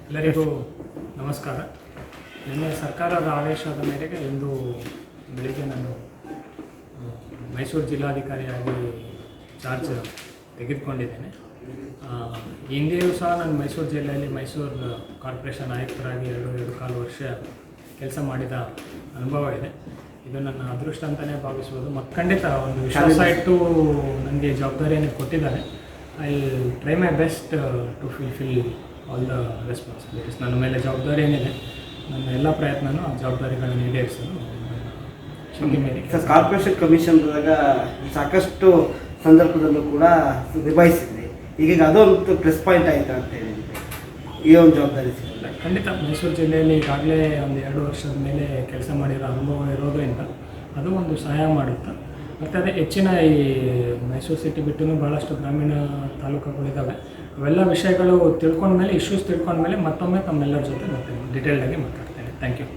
ಎಲ್ಲರಿಗೂ ನಮಸ್ಕಾರ. ನಿನ್ನೆ ಸರ್ಕಾರದ ಆದೇಶದ ಮೇರೆಗೆ ಇಂದು ಬೆಳಿಗ್ಗೆ ನಾನು ಮೈಸೂರು ಜಿಲ್ಲಾಧಿಕಾರಿಯಾಗಿ ಚಾರ್ಜ್ ತೆಗೆದುಕೊಂಡಿದ್ದೇನೆ. ಹಿಂದೆಯೂ ಸಹ ನಾನು ಮೈಸೂರು ಜಿಲ್ಲೆಯಲ್ಲಿ ಮೈಸೂರು ಕಾರ್ಪೊರೇಷನ್ ಆಯುಕ್ತರಾಗಿ 2.25 ವರ್ಷ ಕೆಲಸ ಮಾಡಿದ ಅನುಭವ ಇದೆ. ಇದು ನನ್ನ ಅದೃಷ್ಟ ಅಂತಲೇ ಭಾವಿಸ್ಬೋದು. ಮತ್ತು ಖಂಡಿತ ಒಂದು ವಿಶ್ವಾಸ ಇಟ್ಟು ನನಗೆ ಜವಾಬ್ದಾರಿಯನ್ನು ಕೊಟ್ಟಿದ್ದಾರೆ. I try my best to fulfil all the responsibilities. ನನ್ನ ಮೇಲೆ ಜವಾಬ್ದಾರಿ ಏನಿದೆ, ನನ್ನ ಎಲ್ಲ ಪ್ರಯತ್ನನೂ ಆ ಜವಾಬ್ದಾರಿಗಳನ್ನು ಈಡೇರಿಸಲು ಶಕ್ತಿ ಮೇಲೆ. ಕಾರ್ಪೊರೇಷನ್ ಕಮಿಷನ್ದಾಗ ಸಾಕಷ್ಟು ಸಂದರ್ಭದಲ್ಲೂ ಕೂಡ ನಿಭಾಯಿಸಿದ್ರಿ. ಈಗ ಅದೊಂದು ಪ್ಲಸ್ ಪಾಯಿಂಟ್ ಆಯಿತು ಅಂತ ಹೇಳಿ ಈ ಒಂದು ಜವಾಬ್ದಾರಿ ಸಿಗಲ್ಲ. ಖಂಡಿತ ಮೈಸೂರು ಜಿಲ್ಲೆಯಲ್ಲಿ ಈಗಾಗಲೇ ಒಂದು 2 ವರ್ಷದ ಮೇಲೆ ಕೆಲಸ ಮಾಡಿರೋ ಅನುಭವ ಇರೋದರಿಂದ ಅದು ಒಂದು ಸಹಾಯ ಮಾಡುತ್ತೆ. ಮತ್ತು ಅದೇ ಹೆಚ್ಚಿನ ಈ ಮೈಸೂರು ಸಿಟಿ ಬಿಟ್ಟು ಭಾಳಷ್ಟು ಗ್ರಾಮೀಣ ತಾಲೂಕುಗಳಿದ್ದಾವೆ. ಅವೆಲ್ಲ ವಿಷಯಗಳು ತಿಳ್ಕೊಂಡ್ಮೇಲೆ, ಇಶ್ಯೂಸ್ ತಿಳ್ಕೊಂಡ್ಮೇಲೆ ಮತ್ತೊಮ್ಮೆ ತಮ್ಮೆಲ್ಲರ ಜೊತೆ ಮತ್ತೆ ಡೀಟೇಲ್ಡಾಗಿ ಮಾತಾಡ್ತೇನೆ. Thank you.